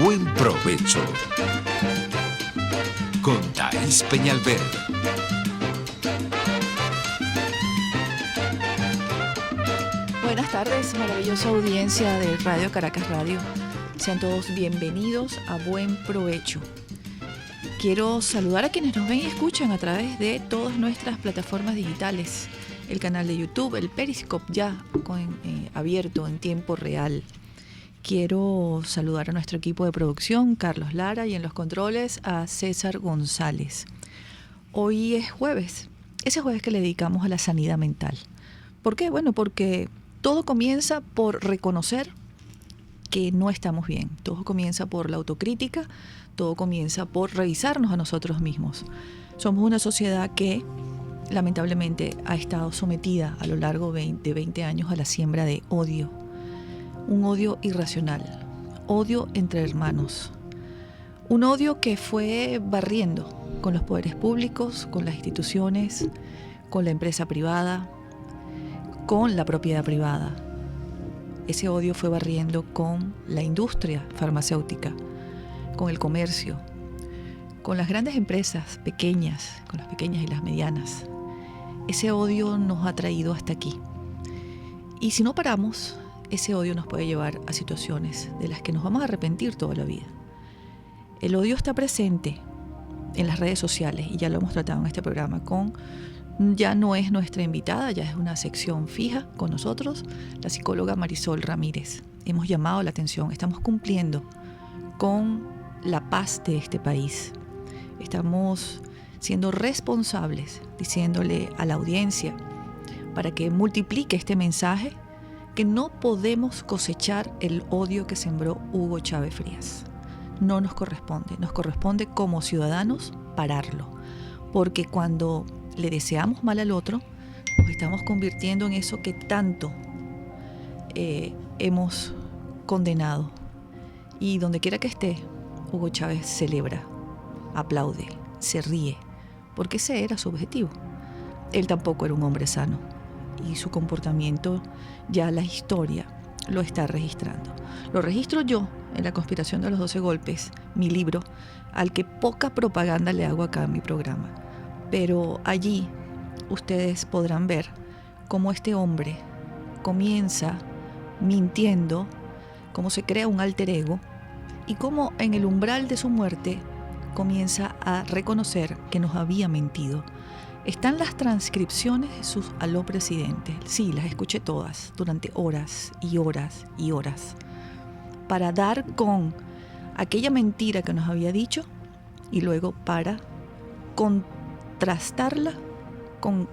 Buen provecho con Thaís Peñalver. Buenas tardes, maravillosa audiencia de Radio Caracas Radio. Sean todos bienvenidos a Buen Provecho. Quiero saludar a quienes nos ven y escuchan a través de todas nuestras plataformas digitales. El canal de YouTube, el Periscope ya abierto en tiempo real. Quiero saludar a nuestro equipo de producción, Carlos Lara, y en los controles a César González. Hoy es jueves, ese jueves que le dedicamos a la sanidad mental. ¿Por qué? Bueno, porque todo comienza por reconocer que no estamos bien. Todo comienza por la autocrítica, todo comienza por revisarnos a nosotros mismos. Somos una sociedad que lamentablemente ha estado sometida a lo largo de 20 años a la siembra de odio. Un odio irracional, odio entre hermanos. Un odio que fue barriendo con los poderes públicos, con las instituciones, con la empresa privada, con la propiedad privada. Ese odio fue barriendo con la industria farmacéutica, con el comercio, con las grandes empresas pequeñas, con las pequeñas y las medianas. Ese odio nos ha traído hasta aquí. Y si no paramos, ese odio nos puede llevar a situaciones de las que nos vamos a arrepentir toda la vida. El odio está presente en las redes sociales y ya lo hemos tratado en este programa ya no es nuestra invitada, ya es una sección fija con nosotros, la psicóloga Marisol Ramírez. Hemos llamado la atención, estamos cumpliendo con la paz de este país. Estamos siendo responsables, diciéndole a la audiencia para que multiplique este mensaje que no podemos cosechar el odio que sembró Hugo Chávez Frías. No nos corresponde como ciudadanos pararlo, porque cuando le deseamos mal al otro, nos estamos convirtiendo en eso que tanto hemos condenado. Y donde quiera que esté, Hugo Chávez celebra, aplaude, se ríe, porque ese era su objetivo. Él tampoco era un hombre sano y su comportamiento ya la historia lo está registrando. Lo registro yo en La conspiración de los 12 golpes, mi libro, al que poca propaganda le hago acá en mi programa. Pero allí ustedes podrán ver cómo este hombre comienza mintiendo, cómo se crea un alter ego y cómo en el umbral de su muerte comienza a reconocer que nos había mentido. Están las transcripciones de sus aló presidente. Sí, las escuché todas durante horas y horas y horas para dar con aquella mentira que nos había dicho y luego para contrastarla con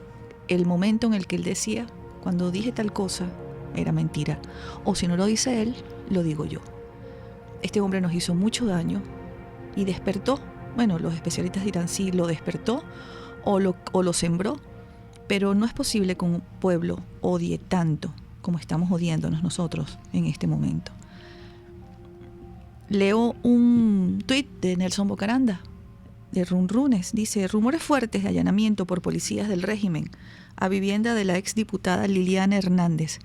el momento en el que él decía, cuando dije tal cosa era mentira, o si no lo dice él, lo digo yo. Este hombre nos hizo mucho daño y despertó. Bueno, los especialistas dirán si lo despertó o lo sembró, pero no es posible que un pueblo odie tanto como estamos odiándonos nosotros en este momento. Leo un tuit de Nelson Bocaranda, de Runrunes. Dice: rumores fuertes de allanamiento por policías del régimen a vivienda de la exdiputada Liliana Hernández,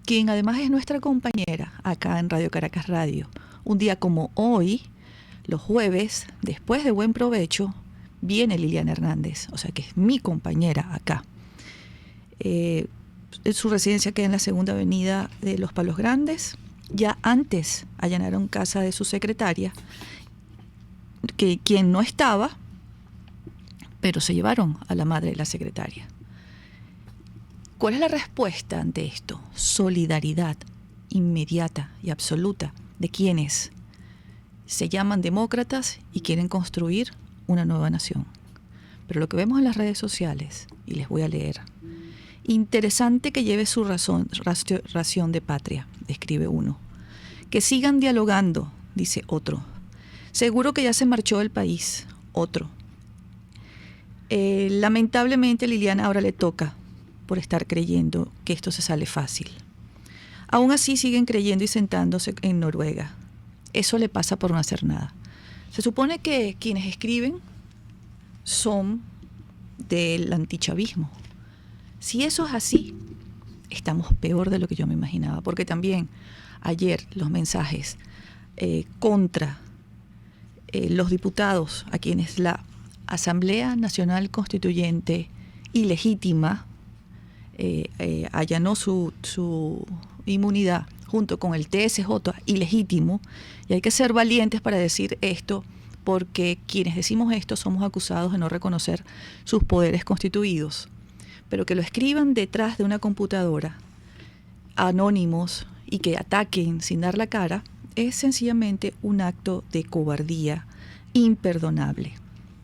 quien además es nuestra compañera acá en Radio Caracas Radio. Un día como hoy, los jueves, después de Buen Provecho, viene Liliana Hernández, o sea que es mi compañera acá. Su residencia queda en la segunda avenida de Los Palos Grandes. Ya antes allanaron casa de su secretaria, quien no estaba, pero se llevaron a la madre de la secretaria. ¿Cuál es la respuesta ante esto? Solidaridad inmediata y absoluta de quienes se llaman demócratas y quieren construir una nueva nación. Pero lo que vemos en las redes sociales, y les voy a leer: interesante que lleve su ración de patria, escribe uno. Que sigan dialogando, dice otro. Seguro que ya se marchó del país, otro. Lamentablemente Liliana ahora le toca por estar creyendo que esto se sale fácil. Aún así siguen creyendo y sentándose en Noruega. Eso le pasa por no hacer nada. Se supone que quienes escriben son del antichavismo. Si eso es así, estamos peor de lo que yo me imaginaba, porque también ayer los mensajes contra los diputados a quienes la Asamblea Nacional Constituyente ilegítima allanó su inmunidad junto con el TSJ ilegítimo, y hay que ser valientes para decir esto, porque quienes decimos esto somos acusados de no reconocer sus poderes constituidos. Pero que lo escriban detrás de una computadora, anónimos, y que ataquen sin dar la cara, es sencillamente un acto de cobardía imperdonable.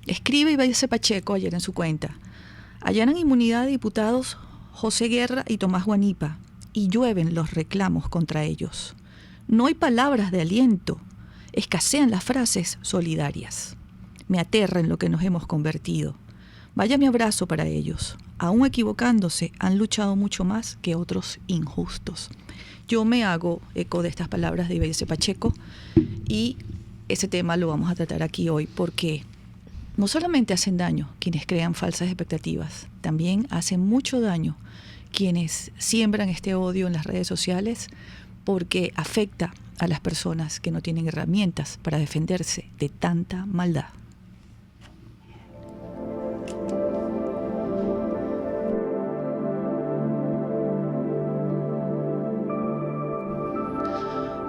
Escribe Ibáñez Pacheco ayer en su cuenta: allanan inmunidad de diputados José Guerra y Tomás Guanipa, y llueven los reclamos contra ellos. No hay palabras de aliento, escasean las frases solidarias. Me aterra en lo que nos hemos convertido. Vaya mi abrazo para ellos. Aún equivocándose, han luchado mucho más que otros injustos. Yo me hago eco de estas palabras de Ibáñez Pacheco, y ese tema lo vamos a tratar aquí hoy porque no solamente hacen daño quienes crean falsas expectativas, también hacen mucho daño quienes siembran este odio en las redes sociales, porque afecta a las personas que no tienen herramientas para defenderse de tanta maldad.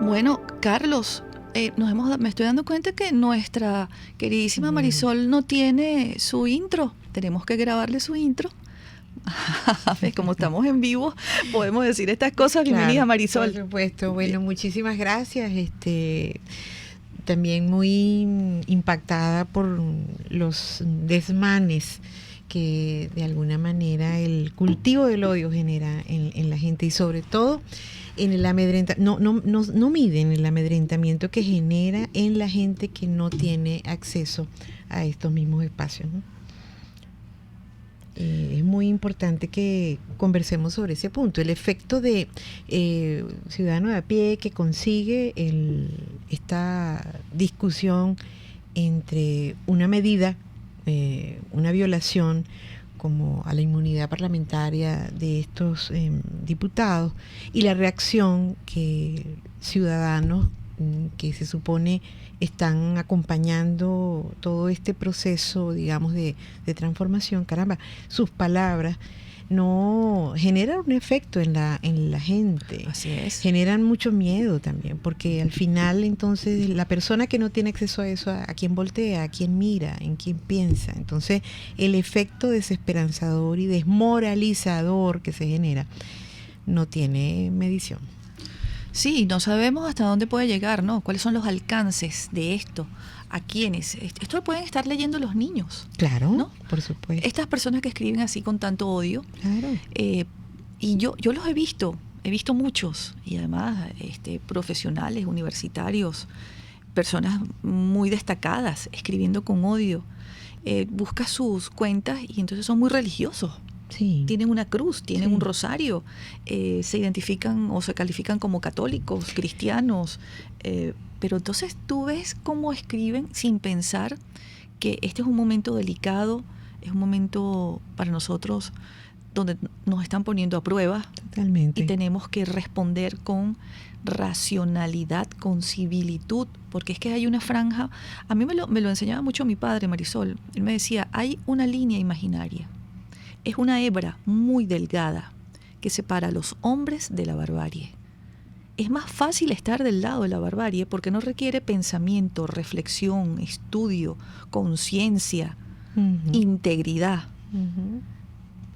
Bueno, Carlos, me estoy dando cuenta que nuestra queridísima Marisol no tiene su intro. Tenemos que grabarle su intro. Como estamos en vivo, podemos decir estas cosas. Bienvenida, Claro, Marisol. por supuesto. Bueno, muchísimas gracias. También muy impactada por los desmanes que de alguna manera el cultivo del odio genera en la gente, y sobre todo en el no miden el amedrentamiento que genera en la gente que no tiene acceso a estos mismos espacios, ¿no? Es muy importante que conversemos sobre ese punto, el efecto de ciudadano de a pie que consigue esta discusión entre una medida, una violación como a la inmunidad parlamentaria de estos diputados, y la reacción que ciudadanos que se supone están acompañando todo este proceso, digamos, de transformación, caramba, sus palabras no generan un efecto en la gente. Así es. Generan mucho miedo también, porque al final entonces la persona que no tiene acceso a eso, a quién voltea, a quién mira, en quién piensa. Entonces el efecto desesperanzador y desmoralizador que se genera no tiene medición. Sí, no sabemos hasta dónde puede llegar, ¿no? ¿Cuáles son los alcances de esto? ¿A quiénes? Esto lo pueden estar leyendo los niños. Claro, ¿no? Por supuesto. Estas personas que escriben así con tanto odio. Claro. Y yo los he visto muchos, y además profesionales, universitarios, personas muy destacadas, escribiendo con odio. Busca sus cuentas y entonces son muy religiosos. Sí. Tienen una cruz, tienen Sí. un rosario, se identifican o se califican como católicos, cristianos, pero entonces tú ves cómo escriben sin pensar que este es un momento delicado, es un momento para nosotros donde nos están poniendo a prueba. Totalmente. Y tenemos que responder con racionalidad, con civilitud, porque es que hay una franja. A mí me lo enseñaba mucho mi padre, Marisol. Él me decía, hay una línea imaginaria. Es una hebra muy delgada que separa a los hombres de la barbarie. Es más fácil estar del lado de la barbarie porque no requiere pensamiento, reflexión, estudio, conciencia, integridad.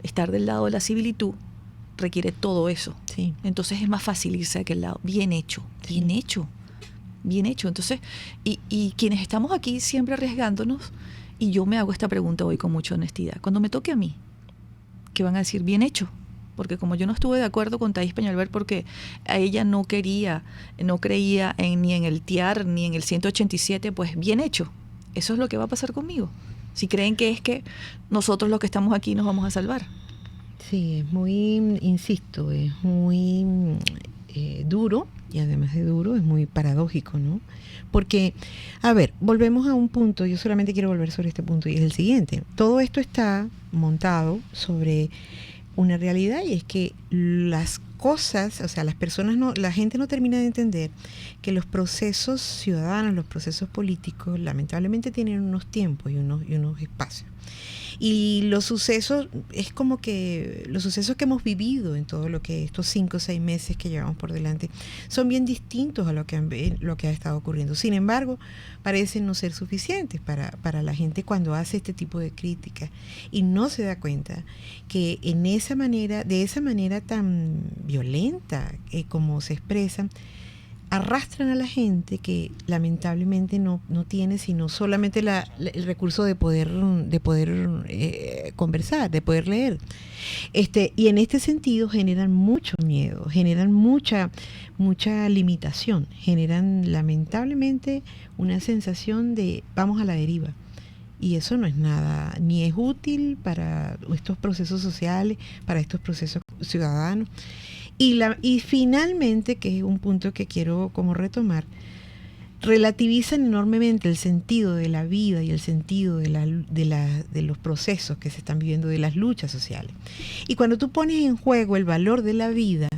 Estar del lado de la civilitud requiere todo eso. Sí. Entonces es más fácil irse a aquel lado. Bien hecho, bien hecho, bien hecho. Entonces, y quienes estamos aquí siempre arriesgándonos, y yo me hago esta pregunta hoy con mucha honestidad. Cuando me toque a mí, ¿qué van a decir? Bien hecho. Porque como yo no estuve de acuerdo con Thais Peñalver porque a ella no creía ni en el TIAR ni en el 187, pues bien hecho. Eso es lo que va a pasar conmigo. Si creen que es que nosotros los que estamos aquí nos vamos a salvar. Sí, es muy, insisto, es muy duro, y además de duro, es muy paradójico, ¿no? Porque, a ver, volvemos a un punto, yo solamente quiero volver sobre este punto, y es el siguiente. Todo esto está montado sobre una realidad, y es que las cosas, o sea, la gente no termina de entender que los procesos ciudadanos, los procesos políticos, lamentablemente tienen unos tiempos y unos espacios. Y los sucesos, es como que los sucesos que hemos vivido en todo lo que estos 5 o 6 meses que llevamos por delante son bien distintos a lo que ha estado ocurriendo. Sin embargo, parecen no ser suficientes para la gente cuando hace este tipo de críticas y no se da cuenta que de esa manera tan violenta como se expresan, arrastran a la gente que lamentablemente no tiene sino solamente el recurso de poder conversar, de poder leer. Y en este sentido generan mucho miedo, generan mucha limitación, generan lamentablemente una sensación de vamos a la deriva. Y eso no es nada, ni es útil para estos procesos sociales, para estos procesos ciudadanos. Y finalmente, que es un punto que quiero como retomar, relativizan enormemente el sentido de la vida y el sentido de los procesos que se están viviendo, de las luchas sociales. Y cuando tú pones en juego el valor de la vida,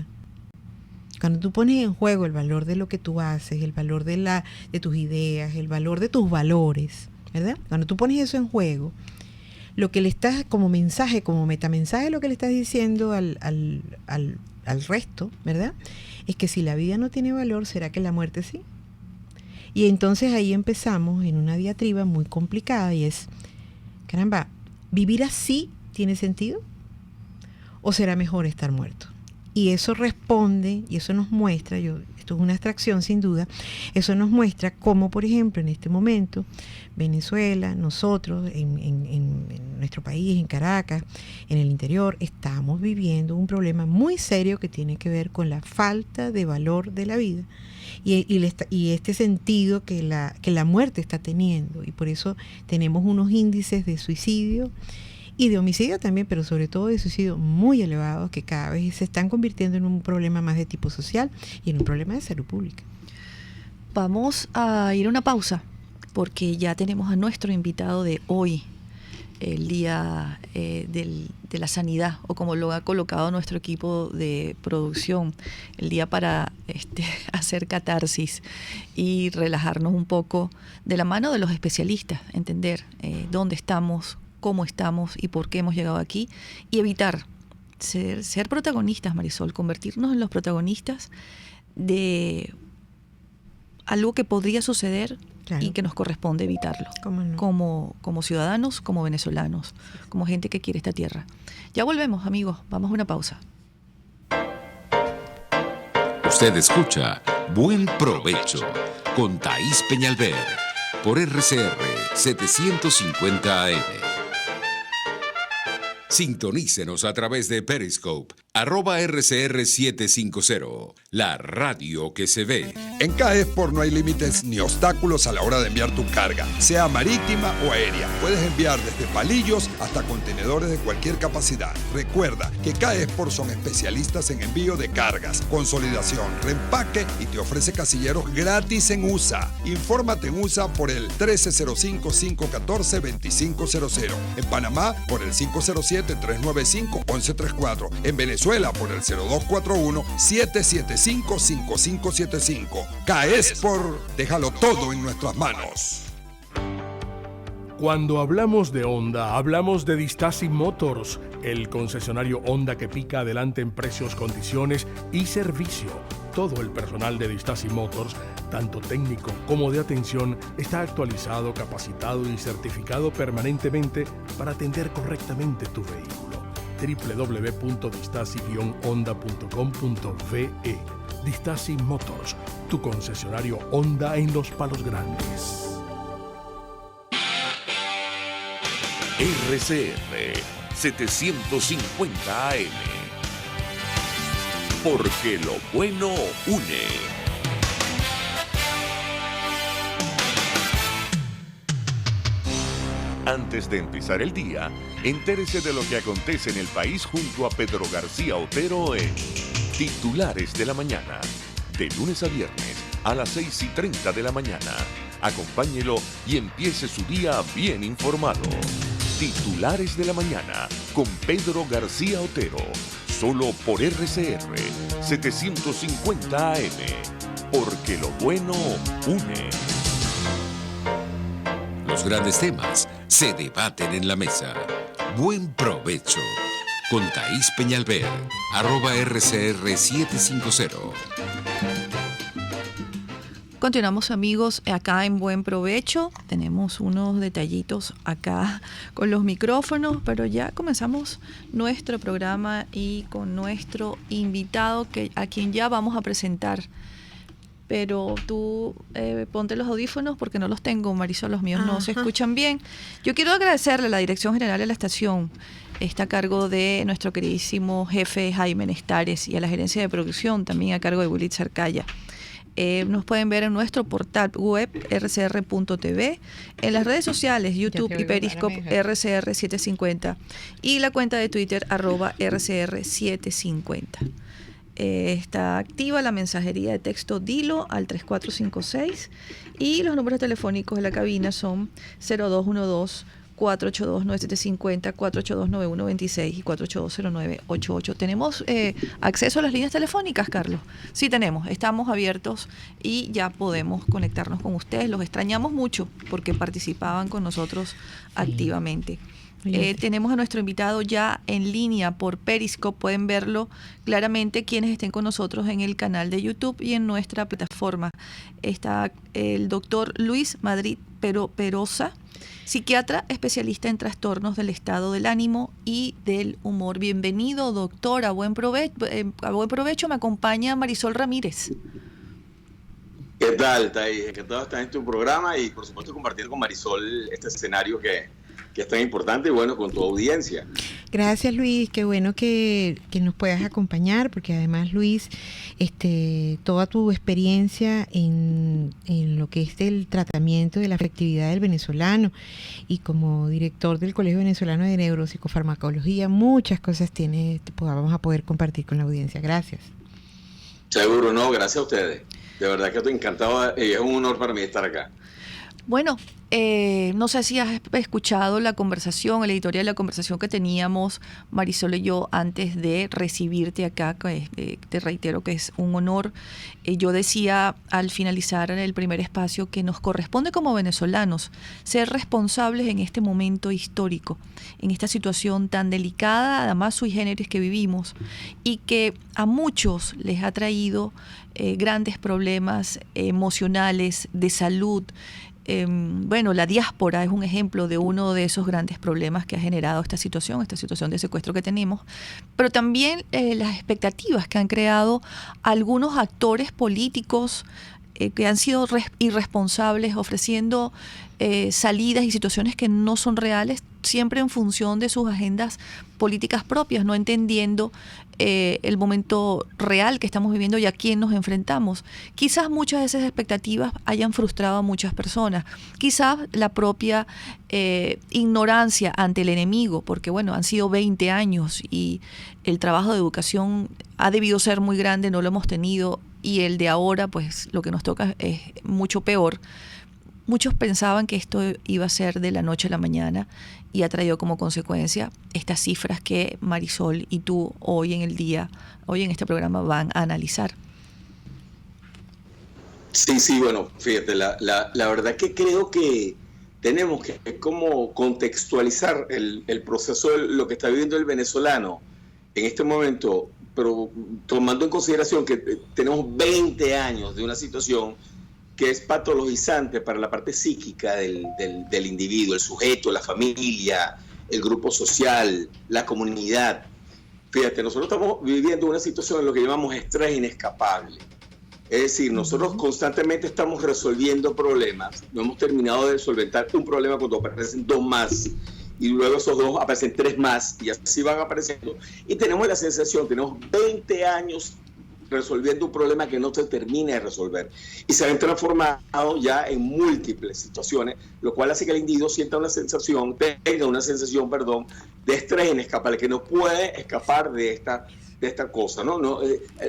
cuando tú pones en juego el valor de lo que tú haces, el valor de tus ideas, el valor de tus valores, ¿verdad? Cuando tú pones eso en juego, lo que le estás como mensaje, como metamensaje, lo que le estás diciendo al resto, ¿verdad? Es que si la vida no tiene valor, ¿será que la muerte sí? Y entonces ahí empezamos en una diatriba muy complicada y es, caramba, ¿vivir así tiene sentido? ¿O será mejor estar muerto? Y eso responde, y eso nos muestra, esto es una abstracción sin duda, eso nos muestra cómo, por ejemplo, en este momento, Venezuela, nosotros, en nuestro país, en Caracas, en el interior, estamos viviendo un problema muy serio que tiene que ver con la falta de valor de la vida y este sentido que la muerte está teniendo. Y por eso tenemos unos índices de suicidio y de homicidio también, pero sobre todo de suicidio muy elevados, que cada vez se están convirtiendo en un problema más de tipo social y en un problema de salud pública. Vamos a ir a una pausa, porque ya tenemos a nuestro invitado de hoy, el día de la sanidad, o como lo ha colocado nuestro equipo de producción, el día para hacer catarsis y relajarnos un poco de la mano de los especialistas, entender dónde estamos, cómo estamos y por qué hemos llegado aquí, y evitar ser protagonistas, Marisol, convertirnos en los protagonistas de algo que podría suceder. Claro. Y que nos corresponde evitarlo. ¿Cómo no? Como ciudadanos, como venezolanos, como gente que quiere esta tierra. Ya volvemos, amigos, vamos a una pausa. Usted escucha Buen Provecho con Thaís Peñalver por RCR 750 AM. Sintonícenos a través de Periscope, @RCR750, la radio que se ve. En CAESPOR no hay límites ni obstáculos a la hora de enviar tu carga, sea marítima o aérea. Puedes enviar desde palillos hasta contenedores de cualquier capacidad. Recuerda que CAESPOR son especialistas en envío de cargas, consolidación, reempaque y te ofrece casilleros gratis en USA. Infórmate en USA por el 1305-514-2500. En Panamá por el 507-395-1134. En Venezuela por el 0241-775-5575. CAESPOR, déjalo todo en nuestras manos. Cuando hablamos de Honda, hablamos de Distasi Motors, el concesionario Honda que pica adelante en precios, condiciones y servicio. Todo el personal de Distasi Motors, tanto técnico como de atención, está actualizado, capacitado y certificado permanentemente para atender correctamente tu vehículo. www.distasi-honda.com.ve. Distasi Motors, tu concesionario Honda en Los Palos Grandes. RCR 750 AM. Porque lo bueno une. Antes de empezar el día, entérese de lo que acontece en el país junto a Pedro García Otero en Titulares de la Mañana. De lunes a viernes a las 6:30 de la mañana. Acompáñelo y empiece su día bien informado. Titulares de la Mañana con Pedro García Otero. Solo por RCR 750 AM. Porque lo bueno une. Los grandes temas se debaten en la mesa. Buen provecho. Con Thaís Peñalver, @RCR750. Continuamos, amigos, acá en Buen Provecho. Tenemos unos detallitos acá con los micrófonos, pero ya comenzamos nuestro programa y con nuestro invitado a quien ya vamos a presentar. Pero tú ponte los audífonos porque no los tengo, Marisol, los míos no se escuchan bien. Yo quiero agradecerle a la Dirección General de la estación, está a cargo de nuestro queridísimo jefe Jaime Nestares, y a la gerencia de producción también a cargo de Willy Cercaya. Nos pueden ver en nuestro portal web rcr.tv, en las redes sociales YouTube y Periscope RCR750 y la cuenta de Twitter @RCR750. Está activa la mensajería de texto Dilo al 3456 y los números telefónicos de la cabina son 0212 482-9750, 482-9126 y 482-0988. ¿Tenemos acceso a las líneas telefónicas, Carlos? Sí tenemos, estamos abiertos y ya podemos conectarnos con ustedes. Los extrañamos mucho porque participaban con nosotros activamente. Tenemos a nuestro invitado ya en línea por Periscope, pueden verlo claramente quienes estén con nosotros en el canal de YouTube y en nuestra plataforma. Está el doctor Luis Madrid Perosa, psiquiatra especialista en trastornos del estado del ánimo y del humor. Bienvenido, doctor, a Buen Provecho. Me acompaña Marisol Ramírez. ¿Qué tal, Thaís? Encantado de estar en tu programa y, por supuesto, compartir con Marisol este escenario que es tan importante y bueno, con tu audiencia. Gracias, Luis, qué bueno que nos puedas acompañar, porque además, Luis, toda tu experiencia en lo que es el tratamiento de la afectividad del venezolano y como director del Colegio Venezolano de Neuropsicofarmacología, muchas cosas vamos a poder compartir con la audiencia. Gracias. Seguro, no, gracias a ustedes. De verdad que estoy encantado y es un honor para mí estar acá. Bueno, no sé si has escuchado la conversación, el editorial de la conversación que teníamos Marisol y yo antes de recibirte acá. Te reitero que es un honor. Yo decía al finalizar el primer espacio que nos corresponde como venezolanos ser responsables en este momento histórico, en esta situación tan delicada, además sui generis que vivimos y que a muchos les ha traído grandes problemas emocionales, de salud. Bueno, la diáspora es un ejemplo de uno de esos grandes problemas que ha generado esta situación de secuestro que tenemos, pero también las expectativas que han creado algunos actores políticos que han sido irresponsables ofreciendo salidas y situaciones que no son reales, siempre en función de sus agendas políticas propias, no entendiendo el momento real que estamos viviendo y a quién nos enfrentamos. Quizás muchas de esas expectativas hayan frustrado a muchas personas, quizás la propia ignorancia ante el enemigo, porque bueno, han sido 20 años y el trabajo de educación ha debido ser muy grande, no lo hemos tenido, y el de ahora, pues lo que nos toca es mucho peor. Muchos pensaban que esto iba a ser de la noche a la mañana y ha traído como consecuencia estas cifras que Marisol y tú hoy en este programa van a analizar. Sí, bueno, fíjate, la verdad que creo que tenemos que como contextualizar el proceso de lo que está viviendo el venezolano en este momento, pero tomando en consideración que tenemos 20 años de una situación que es patologizante para la parte psíquica del individuo, el sujeto, la familia, el grupo social, la comunidad. Fíjate, nosotros estamos viviendo una situación en lo que llamamos estrés inescapable. Es decir, nosotros constantemente estamos resolviendo problemas, no hemos terminado de solventar un problema cuando aparecen dos más, y luego esos dos aparecen tres más, y así van apareciendo. Y tenemos la sensación, tenemos 20 años resolviendo un problema que no se termina de resolver. Y se han transformado ya en múltiples situaciones, lo cual hace que el individuo tenga una sensación de estrés inescapable, que no puede escapar de esta cosa, ¿no?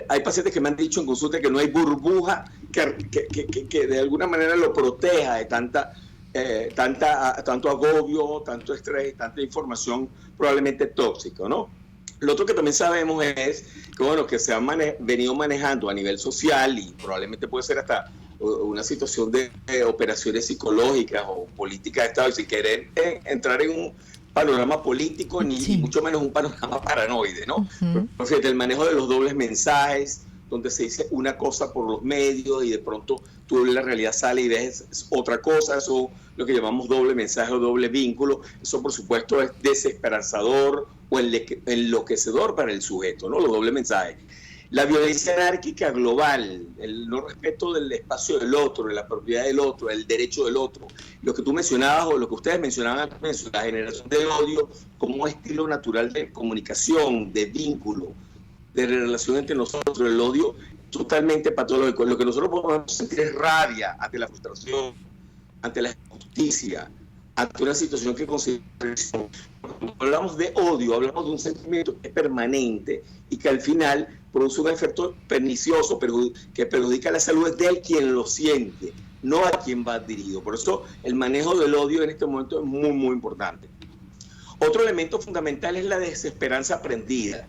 Hay pacientes que me han dicho en consulta que no hay burbuja que de alguna manera lo proteja de tanta tanto agobio, tanto estrés, tanta información probablemente tóxica, ¿no? Lo otro que también sabemos es que, bueno, que se han venido manejando a nivel social y probablemente puede ser hasta una situación de operaciones psicológicas o políticas de Estado, y sin querer entrar en un panorama político, ni mucho menos un panorama paranoide, ¿no? Pero fíjate, el manejo de los dobles mensajes, donde se dice una cosa por los medios y de pronto tú en la realidad sale y ves otra cosa, eso lo que llamamos doble mensaje o doble vínculo, eso por supuesto es desesperanzador o enloquecedor para el sujeto, ¿no? Los dobles mensajes. La violencia anárquica global, el no respeto del espacio del otro, de la propiedad del otro, el derecho del otro, lo que tú mencionabas o lo que ustedes mencionaban antes, la generación de odio como un estilo natural de comunicación, de vínculo, de relación entre nosotros, el odio totalmente patológico. Lo que nosotros podemos sentir es rabia ante la frustración, ante la injusticia, ante una situación que consideramos. Cuando hablamos de odio, hablamos de un sentimiento que es permanente y que al final produce un efecto pernicioso que perjudica la salud del quien lo siente, no a quien va dirigido. Por eso el manejo del odio en este momento es muy, muy importante. Otro elemento fundamental es la desesperanza aprendida.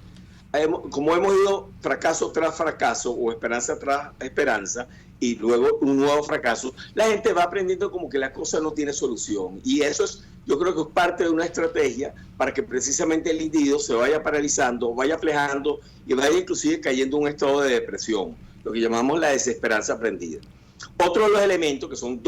Como hemos ido fracaso tras fracaso o esperanza tras esperanza y luego un nuevo fracaso, la gente va aprendiendo como que la cosa no tiene solución, y eso es, yo creo que es parte de una estrategia para que precisamente el individuo se vaya paralizando, vaya aflejando y vaya inclusive cayendo en un estado de depresión, lo que llamamos la desesperanza aprendida. Otro de los elementos, que son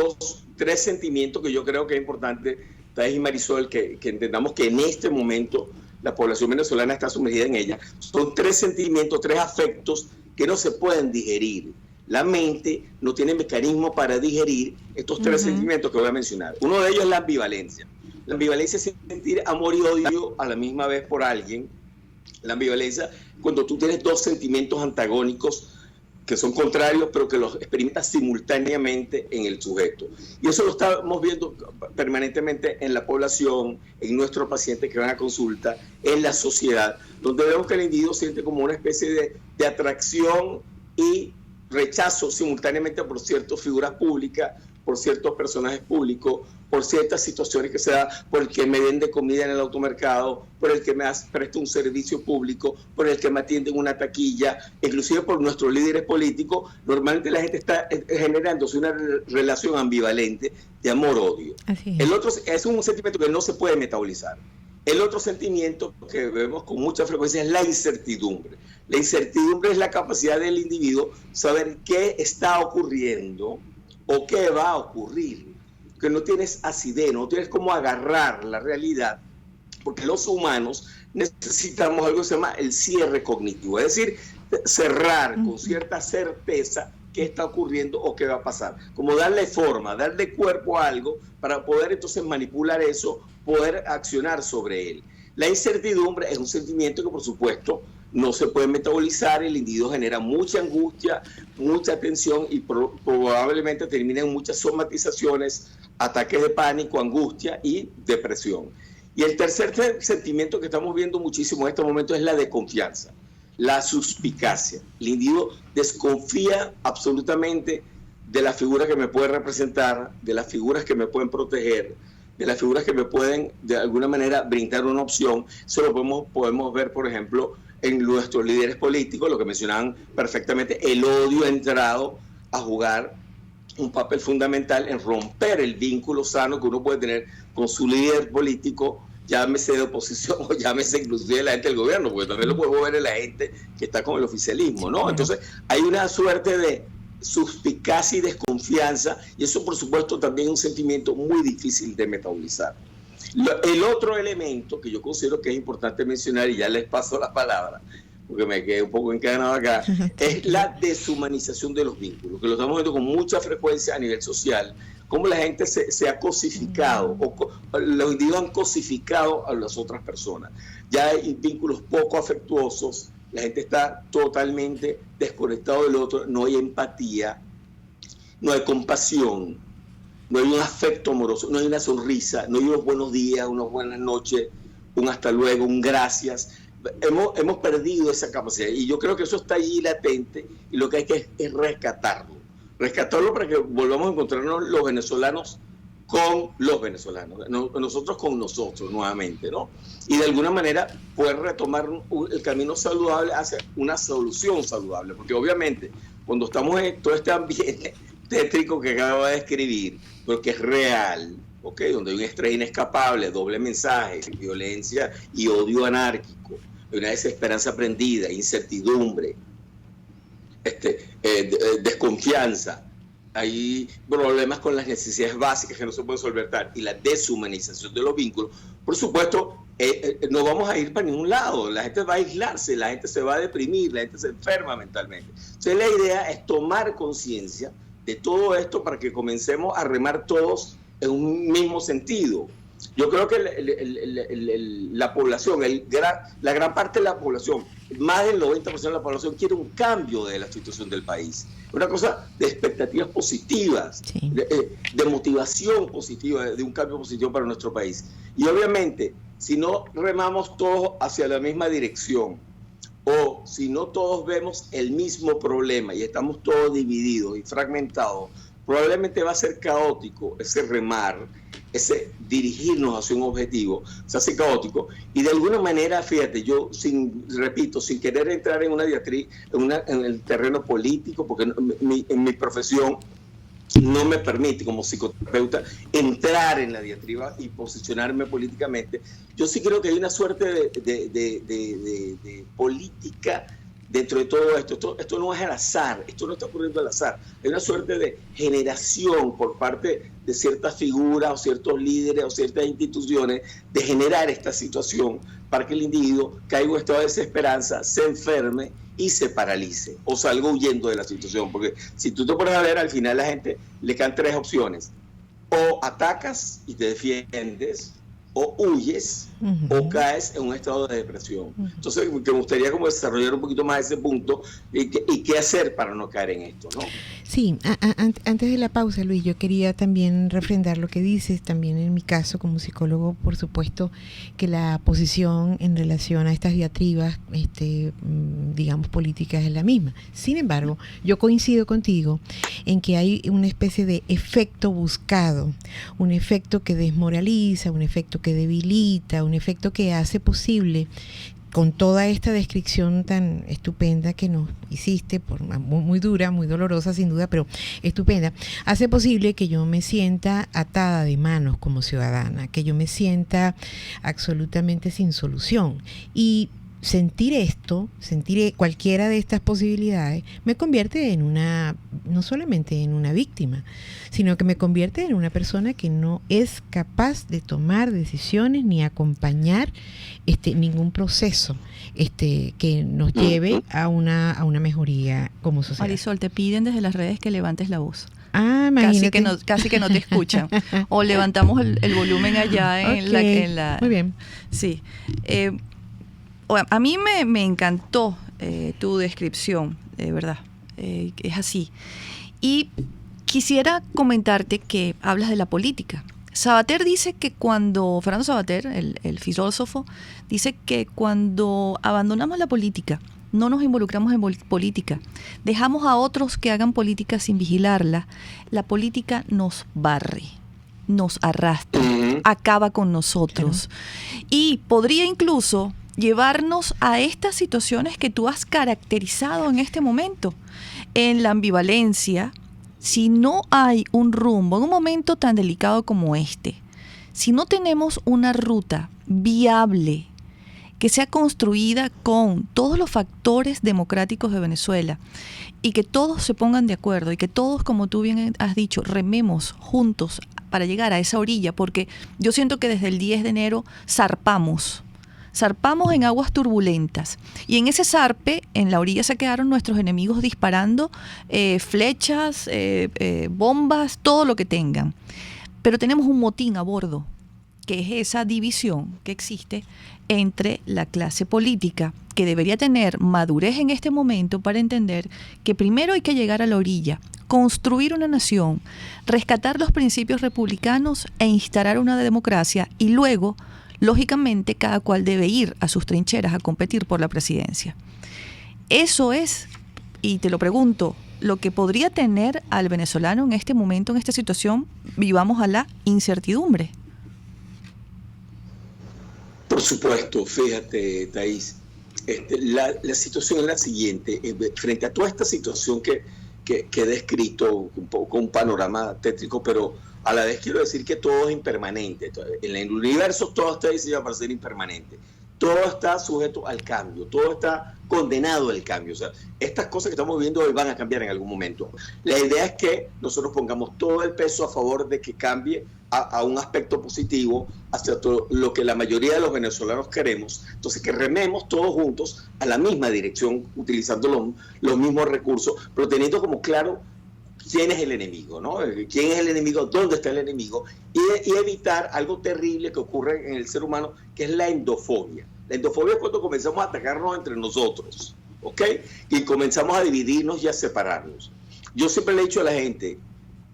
tres sentimientos que yo creo que es importante, Thais y Marisol, que entendamos que en este momento la población venezolana está sumergida en ella, son tres sentimientos, tres afectos que no se pueden digerir. La mente no tiene mecanismo para digerir estos tres sentimientos que voy a mencionar. Uno de ellos es la ambivalencia. La ambivalencia es sentir amor y odio a la misma vez por alguien. La ambivalencia, cuando tú tienes dos sentimientos antagónicos que son contrarios, pero que los experimentas simultáneamente en el sujeto. Y eso lo estamos viendo permanentemente en la población, en nuestros pacientes que van a consulta, en la sociedad, donde vemos que el individuo siente como una especie de atracción y rechazo simultáneamente por ciertas figuras públicas, por ciertos personajes públicos, por ciertas situaciones que se dan, por el que me vende comida en el automercado, por el que me presta un servicio público, por el que me atiende en una taquilla, inclusive por nuestros líderes políticos. Normalmente la gente está generándose una relación ambivalente de amor-odio. El otro es un sentimiento que no se puede metabolizar. El otro sentimiento que vemos con mucha frecuencia es la incertidumbre. La incertidumbre es la capacidad del individuo saber qué está ocurriendo o qué va a ocurrir, que no tienes asidero, no tienes cómo agarrar la realidad, porque los humanos necesitamos algo que se llama el cierre cognitivo, es decir, cerrar con cierta certeza qué está ocurriendo o qué va a pasar, como darle forma, darle cuerpo a algo para poder entonces manipular eso, poder accionar sobre él. La incertidumbre es un sentimiento que por supuesto no se puede metabolizar, el individuo genera mucha angustia, mucha tensión y probablemente termina en muchas somatizaciones, ataques de pánico, angustia y depresión. Y el tercer sentimiento que estamos viendo muchísimo en este momento es la desconfianza, la suspicacia. El individuo desconfía absolutamente de las figuras que me pueden representar, de las figuras que me pueden proteger, de las figuras que me pueden de alguna manera brindar una opción. Eso lo podemos ver, por ejemplo, en nuestros líderes políticos, lo que mencionaban perfectamente, el odio ha entrado a jugar un papel fundamental en romper el vínculo sano que uno puede tener con su líder político, llámese de oposición o llámese inclusive la gente del gobierno, porque también lo podemos ver en la gente que está con el oficialismo, ¿no? Entonces hay una suerte de suspicacia y desconfianza, y eso por supuesto también es un sentimiento muy difícil de metabolizar. El otro elemento que yo considero que es importante mencionar, y ya les paso la palabra porque me quedé un poco encadenado acá, es la deshumanización de los vínculos, que lo estamos viendo con mucha frecuencia a nivel social, cómo la gente se ha cosificado, o los individuos han cosificado a las otras personas. Ya hay vínculos poco afectuosos, la gente está totalmente desconectado del otro, no hay empatía, no hay compasión, no hay un afecto amoroso, no hay una sonrisa, no hay unos buenos días, unas buenas noches, un hasta luego, un gracias. Hemos perdido esa capacidad y yo creo que eso está allí latente y lo que hay que es rescatarlo para que volvamos a encontrarnos los venezolanos con los venezolanos, nosotros con nosotros nuevamente, ¿no? Y de alguna manera poder retomar el camino saludable hacia una solución saludable, porque obviamente cuando estamos en todo este ambiente tétrico que acabo de describir, pero que es real, ¿okay? Donde hay un estrés inescapable, doble mensaje, violencia y odio anárquico, una desesperanza prendida, incertidumbre, desconfianza, hay problemas con las necesidades básicas que no se pueden solventar y la deshumanización de los vínculos. Por supuesto, no vamos a ir para ningún lado, la gente va a aislarse, la gente se va a deprimir, la gente se enferma mentalmente. Entonces la idea es tomar conciencia de todo esto para que comencemos a remar todos en un mismo sentido. Yo creo que la población, la gran parte de la población, más del 90% de la población quiere un cambio de la situación del país. Una cosa de expectativas positivas, sí, de motivación positiva, de un cambio positivo para nuestro país. Y obviamente, si no remamos todos hacia la misma dirección, o si no todos vemos el mismo problema y estamos todos divididos y fragmentados, probablemente va a ser caótico ese remar, ese dirigirnos hacia un objetivo, se hace caótico. Y de alguna manera, fíjate, yo sin querer entrar en una diatriba, en el terreno político, porque en mi profesión no me permite como psicoterapeuta entrar en la diatriba y posicionarme políticamente, yo sí creo que hay una suerte de política dentro de todo esto. Esto no es al azar, esto no está ocurriendo al azar. Hay una suerte de generación por parte de ciertas figuras o ciertos líderes o ciertas instituciones de generar esta situación para que el individuo caiga en un estado de desesperanza, se enferme y se paralice o salga huyendo de la situación. Porque si tú te pones a ver, al final la gente le quedan tres opciones: o atacas y te defiendes, o huyes, o caes en un estado de depresión. Entonces, me gustaría como desarrollar un poquito más ese punto y qué hacer para no caer en esto, ¿no? Sí, antes de la pausa, Luis, yo quería también refrendar lo que dices. También en mi caso como psicólogo, por supuesto que la posición en relación a estas diatribas, digamos, políticas es la misma. Sin embargo, yo coincido contigo en que hay una especie de efecto buscado, un efecto que desmoraliza, un efecto que debilita, un efecto que hace posible, con toda esta descripción tan estupenda que nos hiciste, muy dura, muy dolorosa sin duda, pero estupenda, hace posible que yo me sienta atada de manos como ciudadana, que yo me sienta absolutamente sin solución. Y sentir cualquiera de estas posibilidades me convierte en no solamente en una víctima, sino que me convierte en una persona que no es capaz de tomar decisiones ni acompañar ningún proceso que nos lleve a una mejoría como sociedad. Marisol, te piden desde las redes que levantes la voz. Ah, imagínate. Casi que no te escuchan. O levantamos el volumen allá en la... Muy bien. Sí. A mí me encantó tu descripción, de verdad, es así. Y quisiera comentarte que hablas de la política. Sabater dice que Fernando Sabater, el filósofo, dice que cuando abandonamos la política, no nos involucramos en política, dejamos a otros que hagan política sin vigilarla, la política nos barre, nos arrastra, acaba con nosotros. Y podría incluso llevarnos a estas situaciones que tú has caracterizado en este momento, en la ambivalencia. Si no hay un rumbo en un momento tan delicado como este, si no tenemos una ruta viable que sea construida con todos los factores democráticos de Venezuela y que todos se pongan de acuerdo y que todos, como tú bien has dicho, rememos juntos para llegar a esa orilla, porque yo siento que desde el 10 de enero zarpamos en aguas turbulentas y en ese zarpe, en la orilla se quedaron nuestros enemigos disparando flechas, bombas, todo lo que tengan. Pero tenemos un motín a bordo, que es esa división que existe entre la clase política, que debería tener madurez en este momento para entender que primero hay que llegar a la orilla, construir una nación, rescatar los principios republicanos e instalar una democracia, y luego, lógicamente, cada cual debe ir a sus trincheras a competir por la presidencia. Eso es, y te lo pregunto lo que podría tener al venezolano en este momento, en esta situación, vivamos a la incertidumbre. Por supuesto, fíjate, Thais, la situación es la siguiente. Frente a toda esta situación que he descrito, un poco un panorama tétrico, pero a la vez quiero decir que todo es impermanente. En el universo todo está diseñado para ser impermanente. Todo está sujeto al cambio, todo está condenado al cambio. O sea, estas cosas que estamos viendo hoy van a cambiar en algún momento. La idea es que nosotros pongamos todo el peso a favor de que cambie a un aspecto positivo hacia todo lo que la mayoría de los venezolanos queremos. Entonces, que rememos todos juntos a la misma dirección, utilizando los mismos recursos, pero teniendo como claro quién es el enemigo, ¿no? ¿Quién es el enemigo? ¿Dónde está el enemigo? Y evitar algo terrible que ocurre en el ser humano, que es la endofobia. La endofobia es cuando comenzamos a atacarnos entre nosotros, ¿ok? Y comenzamos a dividirnos y a separarnos. Yo siempre le he dicho a la gente,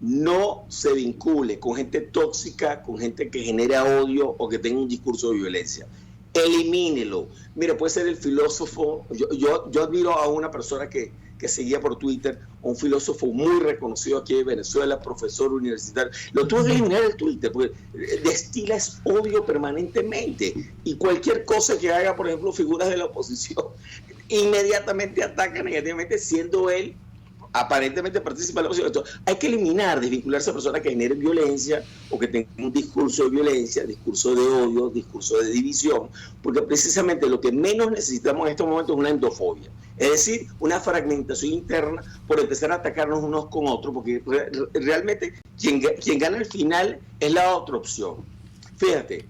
no se vincule con gente tóxica, con gente que genera odio o que tenga un discurso de violencia. Elimínelo. Mire, puede ser el filósofo. Yo admiro a una persona que seguía por Twitter, un filósofo muy reconocido aquí en Venezuela, profesor universitario. Lo tuve que eliminar el Twitter, porque destila odio permanentemente. Y cualquier cosa que haga, por ejemplo, figuras de la oposición, inmediatamente ataca negativamente, siendo él aparentemente participa de la oposición. Entonces, hay que eliminar, desvincularse a personas que generen violencia o que tengan un discurso de violencia, discurso de odio, discurso de división, porque precisamente lo que menos necesitamos en estos momentos es una endofobia. Es decir, una fragmentación interna por empezar a atacarnos unos con otros, porque realmente quien gana al final es la otra opción. Fíjate,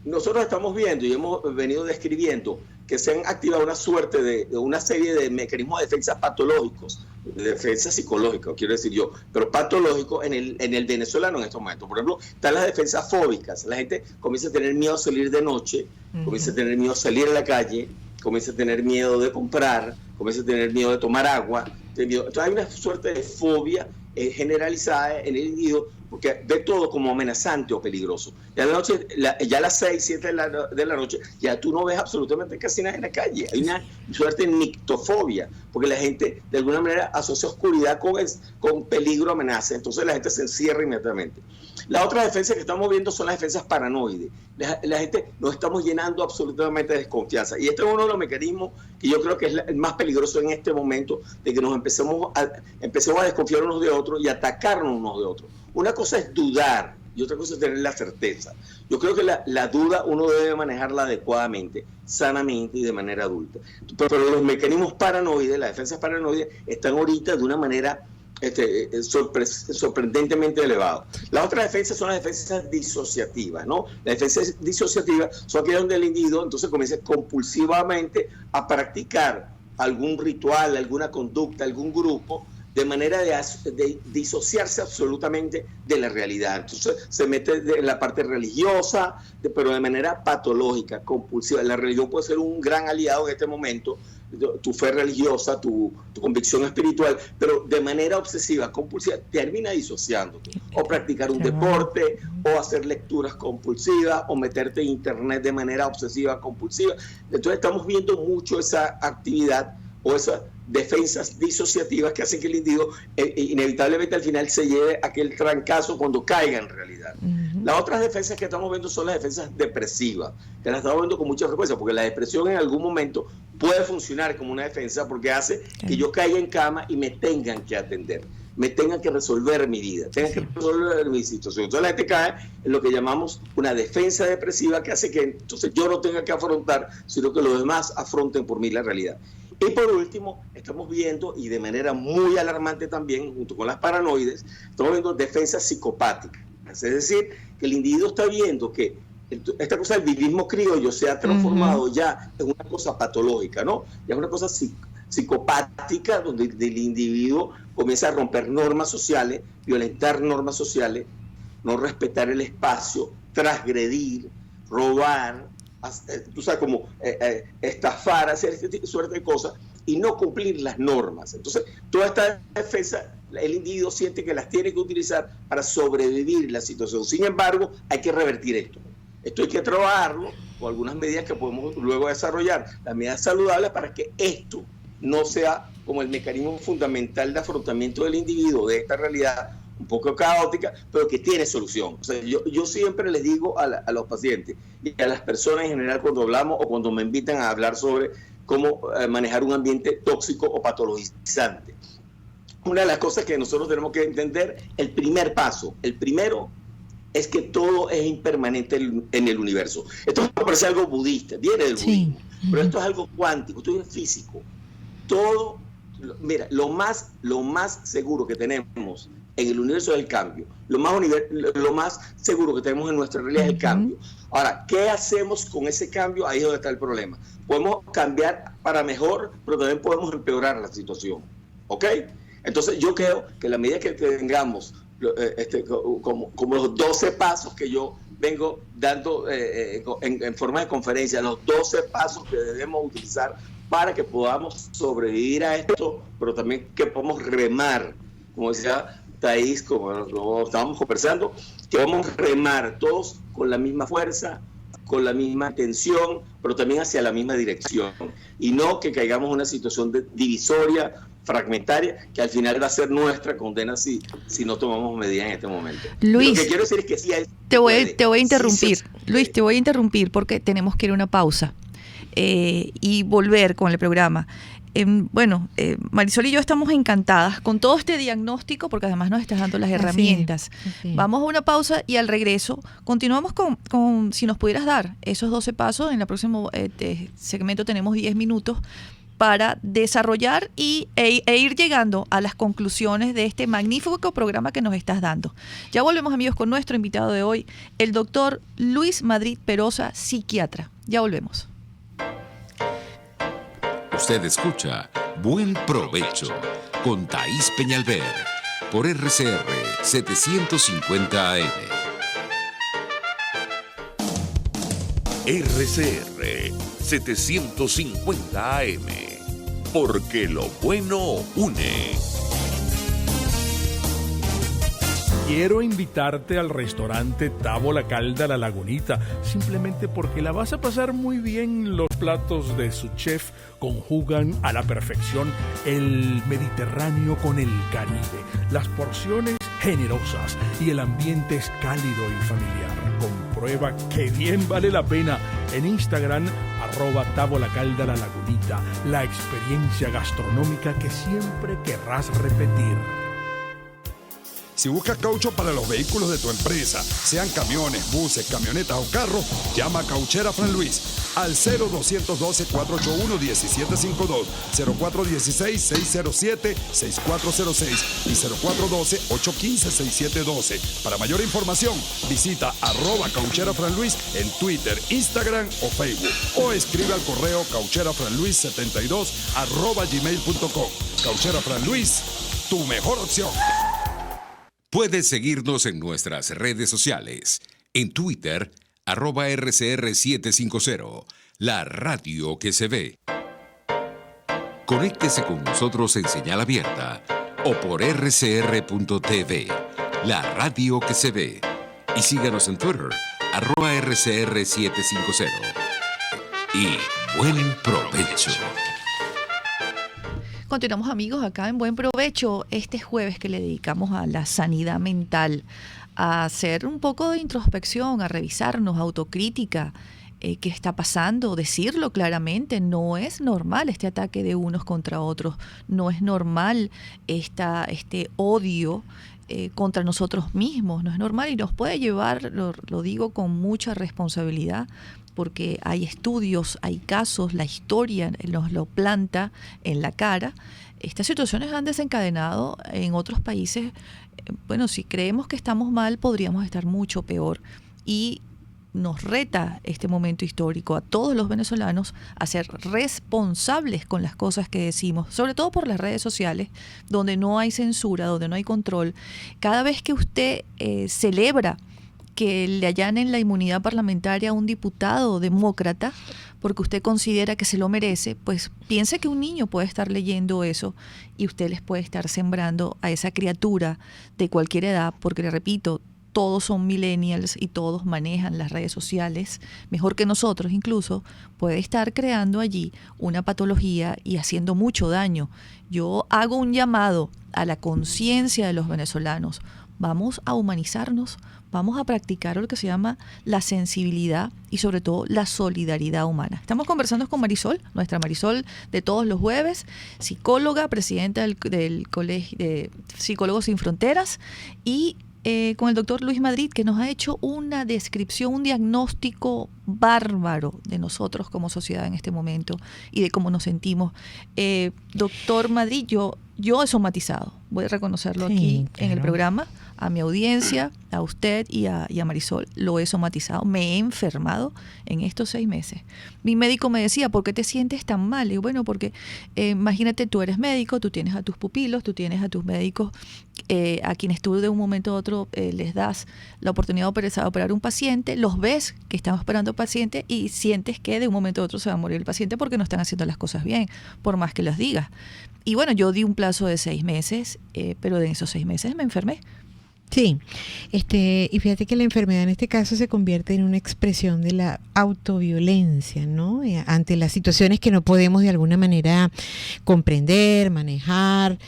nosotros estamos viendo y hemos venido describiendo que se han activado una suerte de una serie de mecanismos de defensa patológicos, de defensa psicológica, quiero decir yo, pero patológicos en el venezolano en estos momentos. Por ejemplo, están las defensas fóbicas. La gente comienza a tener miedo a salir de noche, comienza a tener miedo a salir a la calle, comienza a tener miedo de comprar, comienza a tener miedo de tomar agua. Entonces hay una suerte de fobia generalizada en el individuo, porque ve todo como amenazante o peligroso. Ya, ya a las 6, 7 de la noche, ya tú no ves absolutamente casi nada en la calle. Hay una suerte de nictofobia, porque la gente de alguna manera asocia oscuridad con peligro, amenaza. Entonces la gente se encierra inmediatamente. La otra defensa que estamos viendo son las defensas paranoides. La gente nos estamos llenando absolutamente de desconfianza. Y este es uno de los mecanismos que yo creo que es el más peligroso en este momento, de que nos empecemos a desconfiar unos de otros y atacarnos unos de otros. Una cosa es dudar y otra cosa es tener la certeza. Yo creo que la duda uno debe manejarla adecuadamente, sanamente y de manera adulta. Pero los mecanismos paranoides, las defensas paranoides, están ahorita de una manera sorprendentemente elevado. Las otras defensas son las defensas disociativas, ¿no? Las defensas disociativas son aquellas donde el individuo entonces comienza compulsivamente a practicar algún ritual, alguna conducta, algún grupo, de manera de disociarse absolutamente de la realidad. Entonces se mete en la parte religiosa, pero de manera patológica, compulsiva. La religión puede ser un gran aliado en este momento, tu fe religiosa, tu convicción espiritual, pero de manera obsesiva, compulsiva, termina disociándote. O practicar un deporte, o hacer lecturas compulsivas, o meterte en internet de manera obsesiva, compulsiva. Entonces estamos viendo mucho esa actividad o esas defensas disociativas que hacen que el individuo inevitablemente al final se lleve aquel trancazo cuando caiga en realidad. Las otras defensas que estamos viendo son las defensas depresivas, que las estamos viendo con mucha frecuencia, porque la depresión en algún momento puede funcionar como una defensa porque hace que yo caiga en cama y me tengan que atender, me tengan que resolver mi vida, tengan que resolver mi situación. Entonces la gente cae en lo que llamamos una defensa depresiva, que hace que entonces yo no tenga que afrontar, sino que los demás afronten por mí la realidad. Y por último, estamos viendo, y de manera muy alarmante también, junto con las paranoides, estamos viendo defensas psicopáticas. Es decir, que el individuo está viendo que esta cosa del vivismo criollo se ha transformado ya en una cosa patológica, ¿no? Ya es una cosa psicopática, donde el individuo comienza a romper normas sociales, violentar normas sociales, no respetar el espacio, transgredir, robar, tú sabes, como estafar, hacer este suerte de cosas y no cumplir las normas. Entonces, toda esta defensa, el individuo siente que las tiene que utilizar para sobrevivir la situación. Sin embargo, hay que revertir esto. Esto hay que trabajarlo con algunas medidas que podemos luego desarrollar, las medidas saludables para que esto no sea como el mecanismo fundamental de afrontamiento del individuo de esta realidad un poco caótica, pero que tiene solución. O sea, yo siempre les digo a los pacientes y a las personas en general cuando hablamos o cuando me invitan a hablar sobre cómo manejar un ambiente tóxico o patologizante. Una de las cosas que nosotros tenemos que entender, el primero es que todo es impermanente en el universo. Esto me parece algo budista, viene del budismo, pero esto es algo cuántico, esto es físico. Todo, mira, lo más seguro que tenemos en el universo es el cambio. Lo más seguro que tenemos en nuestra realidad es el cambio. Ahora, ¿qué hacemos con ese cambio? Ahí es donde está el problema. Podemos cambiar para mejor, pero también podemos empeorar la situación. ¿Ok? Entonces, yo creo que a la medida que tengamos como los 12 pasos que yo vengo dando en forma de conferencia, los 12 pasos que debemos utilizar para que podamos sobrevivir a esto, pero también que podamos remar, como decía Thais, como estábamos conversando, que vamos a remar todos con la misma fuerza, con la misma intención, pero también hacia la misma dirección, y no que caigamos en una situación divisoria, fragmentaria, que al final va a ser nuestra condena si no tomamos medidas en este momento. Luis, lo que quiero decir es que sí hay, te voy a interrumpir. Sí, Luis, te voy a interrumpir porque tenemos que ir a una pausa y volver con el programa. Marisol y yo estamos encantadas con todo este diagnóstico porque además nos estás dando las herramientas. Así es. Vamos a una pausa y al regreso continuamos con si nos pudieras dar esos 12 pasos. En el próximo segmento tenemos 10 minutos para desarrollar e ir llegando a las conclusiones de este magnífico programa que nos estás dando. Ya volvemos, amigos, con nuestro invitado de hoy, el doctor Luis Madrid Perosa, psiquiatra. Ya volvemos. Usted escucha Buen Provecho con Thais Peñalver por RCR 750 AM. RCR 750 AM, porque lo bueno une. Quiero invitarte al restaurante Tavo La Calda La Lagunita, simplemente porque la vas a pasar muy bien. Los platos de su chef conjugan a la perfección el Mediterráneo con el Caribe, las porciones generosas y el ambiente es cálido y familiar. Comprueba que bien vale la pena en Instagram, @Tavo La Calda La Lagunita, la experiencia gastronómica que siempre querrás repetir. Si buscas caucho para los vehículos de tu empresa, sean camiones, buses, camionetas o carros, llama a Cauchera Fran Luis al 0212-481-1752, 0416-607-6406 y 0412-815-6712. Para mayor información, visita @Cauchera Fran Luis en Twitter, Instagram o Facebook o escribe al correo caucherafranluis72@gmail.com. Cauchera Fran Luis, tu mejor opción. Puedes seguirnos en nuestras redes sociales. En Twitter, @RCR750, la radio que se ve. Conéctese con nosotros en señal abierta o por rcr.tv, la radio que se ve. Y síganos en Twitter, @RCR750. Y buen provecho. Continuamos, amigos, acá en Buen Provecho, este jueves que le dedicamos a la sanidad mental, a hacer un poco de introspección, a revisarnos, autocrítica, qué está pasando, decirlo claramente. No es normal este ataque de unos contra otros, no es normal este odio contra nosotros mismos, no es normal y nos puede llevar, lo digo con mucha responsabilidad, porque hay estudios, hay casos, la historia nos lo planta en la cara. Estas situaciones han desencadenado en otros países. Bueno, si creemos que estamos mal, podríamos estar mucho peor. Y nos reta este momento histórico a todos los venezolanos a ser responsables con las cosas que decimos, sobre todo por las redes sociales, donde no hay censura, donde no hay control. Cada vez que usted celebra que le allanen la inmunidad parlamentaria a un diputado demócrata porque usted considera que se lo merece, pues piense que un niño puede estar leyendo eso y usted les puede estar sembrando a esa criatura de cualquier edad, porque le repito, todos son millennials y todos manejan las redes sociales mejor que nosotros incluso, puede estar creando allí una patología y haciendo mucho daño. Yo hago un llamado a la conciencia de los venezolanos. Vamos a humanizarnos, vamos a practicar lo que se llama la sensibilidad y sobre todo la solidaridad humana. Estamos conversando con Marisol, nuestra Marisol de todos los jueves, psicóloga, presidenta del Colegio de Psicólogos Sin Fronteras, y con el doctor Luis Madrid, que nos ha hecho una descripción, un diagnóstico bárbaro de nosotros como sociedad en este momento y de cómo nos sentimos. Doctor Madrid, yo he somatizado, voy a reconocerlo aquí en el programa, a mi audiencia, a usted y a Marisol, lo he somatizado, me he enfermado en estos 6 meses. Mi médico me decía, ¿por qué te sientes tan mal? Y bueno, porque imagínate, tú eres médico, tú tienes a tus pupilos, tú tienes a tus médicos a quienes tú de un momento a otro les das la oportunidad de operar un paciente, los ves que están esperando paciente y sientes que de un momento a otro se va a morir el paciente porque no están haciendo las cosas bien, por más que las digas. Y bueno, yo di un plazo de 6 meses, pero en esos 6 meses me enfermé. Sí, y fíjate que la enfermedad en este caso se convierte en una expresión de la autoviolencia, ¿no? Ante las situaciones que no podemos de alguna manera comprender, manejar,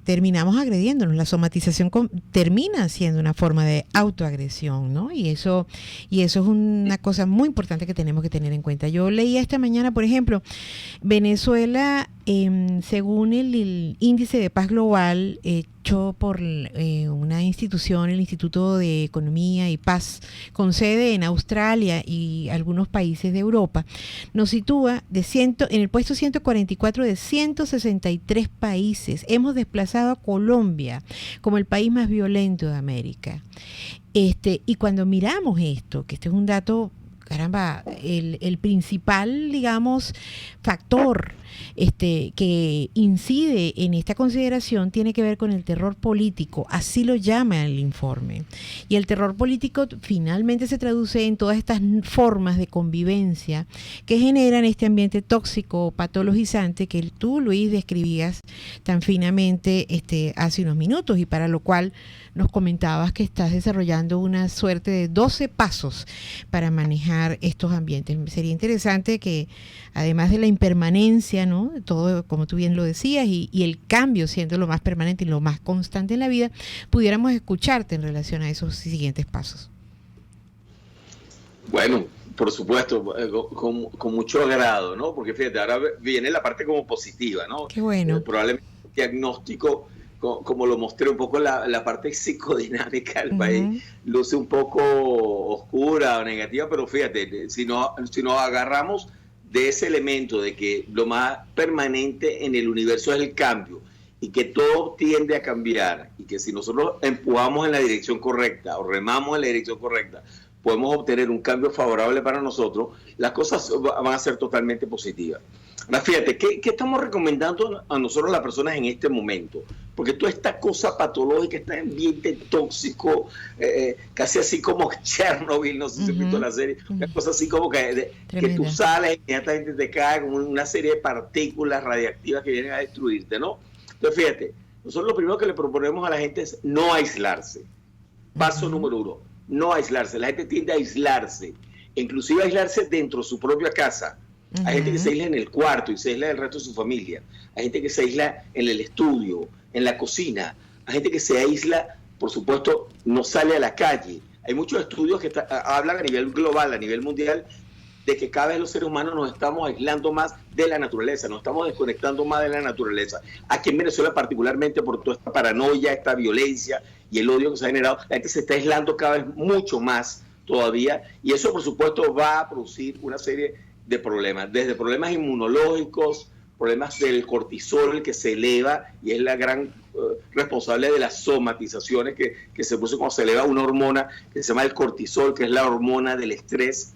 terminamos agrediéndonos. La somatización termina siendo una forma de autoagresión, ¿no? Y eso es una cosa muy importante que tenemos que tener en cuenta. Yo leía esta mañana, por ejemplo, Venezuela, según el índice de paz global hecho por una institución, el Instituto de Economía y Paz, con sede en Australia y algunos países de Europa, nos sitúa en el puesto 144 de 163 países. Hemos desplazado a Colombia como el país más violento de América. Y cuando miramos esto, que este es un dato, caramba, el principal, digamos, factor que incide en esta consideración tiene que ver con el terror político, así lo llama el informe. Y el terror político finalmente se traduce en todas estas formas de convivencia que generan este ambiente tóxico, patologizante, que tú, Luis, describías tan finamente hace unos minutos, y para lo cual nos comentabas que estás desarrollando una suerte de 12 pasos para manejar estos ambientes. Sería interesante que, además de la impermanencia, ¿no?, todo, como tú bien lo decías, y el cambio siendo lo más permanente y lo más constante en la vida, pudiéramos escucharte en relación a esos siguientes pasos. Bueno, por supuesto, con mucho agrado, ¿no? Porque fíjate, ahora viene la parte como positiva, ¿no? Qué bueno. Probablemente el diagnóstico, como lo mostré un poco, la parte psicodinámica del país luce un poco oscura o negativa, pero fíjate, si nos agarramos de ese elemento de que lo más permanente en el universo es el cambio y que todo tiende a cambiar, y que si nosotros empujamos en la dirección correcta o remamos en la dirección correcta, podemos obtener un cambio favorable para nosotros, las cosas van a ser totalmente positivas. Ahora, fíjate, ¿qué estamos recomendando a nosotros las personas en este momento? Porque toda esta cosa patológica, este ambiente tóxico, casi así como Chernobyl, no sé si has visto la serie, una cosa así como que tú sales y inmediatamente te cae como una serie de partículas radiactivas que vienen a destruirte, ¿no? Entonces, fíjate, nosotros lo primero que le proponemos a la gente es no aislarse. Paso número 1, no aislarse. La gente tiende a aislarse, inclusive a aislarse dentro de su propia casa. Hay gente que se aísla en el cuarto y se aísla del resto de su familia. Hay gente que se aísla en el estudio, en la cocina. Hay gente que se aísla, por supuesto, no sale a la calle. Hay muchos estudios que hablan a nivel global, a nivel mundial, de que cada vez los seres humanos nos estamos aislando más de la naturaleza, nos estamos desconectando más de la naturaleza. Aquí en Venezuela, particularmente por toda esta paranoia, esta violencia y el odio que se ha generado, la gente se está aislando cada vez mucho más todavía, y eso, por supuesto, va a producir una serie de problemas, desde problemas inmunológicos, problemas del cortisol que se eleva y es la gran responsable de las somatizaciones que se produce cuando se eleva una hormona que se llama el cortisol, que es la hormona del estrés.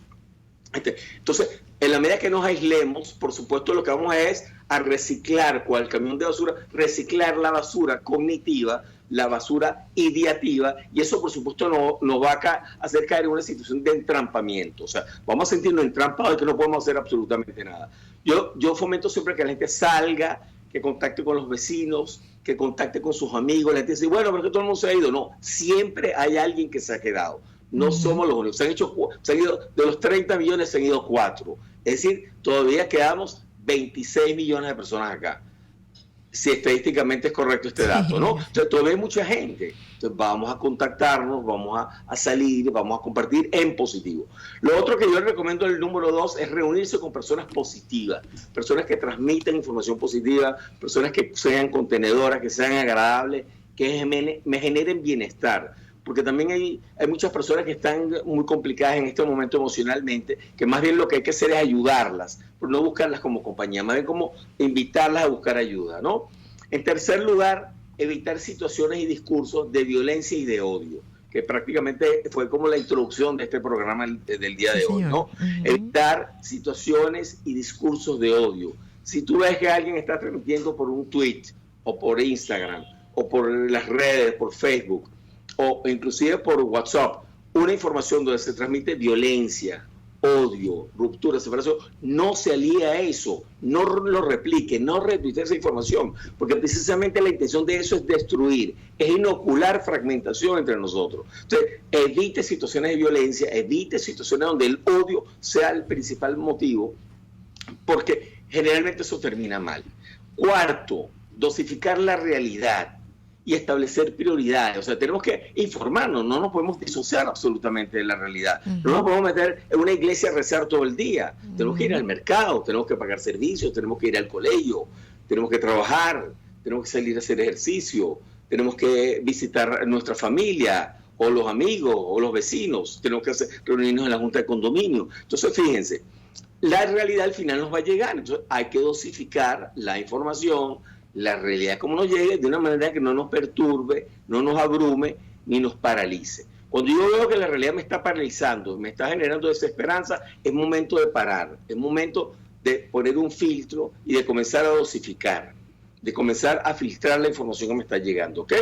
Entonces, en la medida que nos aislemos, por supuesto, lo que vamos es a reciclar, con el camión de basura, reciclar la basura cognitiva, la basura ideativa, y eso, por supuesto, nos va a hacer caer en una situación de entrampamiento. O sea, vamos a sentirnos entrampados y que no podemos hacer absolutamente nada. Yo fomento siempre que la gente salga, que contacte con los vecinos, que contacte con sus amigos. La gente dice, bueno, pero es que todo el mundo se ha ido. No, siempre hay alguien que se ha quedado. No somos los únicos. Se han ido, de los 30 millones se han ido 4. Es decir, todavía quedamos 26 millones de personas acá. Si estadísticamente es correcto este dato, ¿no? Entonces todavía hay mucha gente. Entonces vamos a contactarnos, vamos a salir, vamos a compartir en positivo. Lo otro que yo les recomiendo, el número 2, es reunirse con personas positivas, personas que transmitan información positiva, personas que sean contenedoras, que sean agradables, que me generen bienestar. Porque también hay muchas personas que están muy complicadas en este momento emocionalmente, que más bien lo que hay que hacer es ayudarlas, pero no buscarlas como compañía, más bien como invitarlas a buscar ayuda, ¿no? En tercer lugar, evitar situaciones y discursos de violencia y de odio, que prácticamente fue como la introducción de este programa del día de hoy, ¿no? Evitar situaciones y discursos de odio. Si tú ves que alguien está transmitiendo por un tweet, o por Instagram, o por las redes, por Facebook, o inclusive por WhatsApp, una información donde se transmite violencia, odio, ruptura, separación, no se alíe a eso, no lo replique, no retuite esa información, porque precisamente la intención de eso es destruir, es inocular fragmentación entre nosotros. Entonces, evite situaciones de violencia, evite situaciones donde el odio sea el principal motivo, porque generalmente eso termina mal. Cuarto, dosificar la realidad y establecer prioridades. O sea, tenemos que informarnos, no nos podemos disociar absolutamente de la realidad. No nos podemos meter en una iglesia a rezar todo el día. Tenemos que ir al mercado, tenemos que pagar servicios, tenemos que ir al colegio, tenemos que trabajar, tenemos que salir a hacer ejercicio, tenemos que visitar a nuestra familia, o los amigos, o los vecinos, tenemos que reunirnos en la junta de condominio. Entonces, fíjense, la realidad al final nos va a llegar. Entonces, hay que dosificar la información, la realidad como nos llegue, de una manera que no nos perturbe, no nos abrume, ni nos paralice. Cuando yo veo que la realidad me está paralizando, me está generando desesperanza, es momento de parar, es momento de poner un filtro y de comenzar a dosificar, de comenzar a filtrar la información que me está llegando, ¿ok?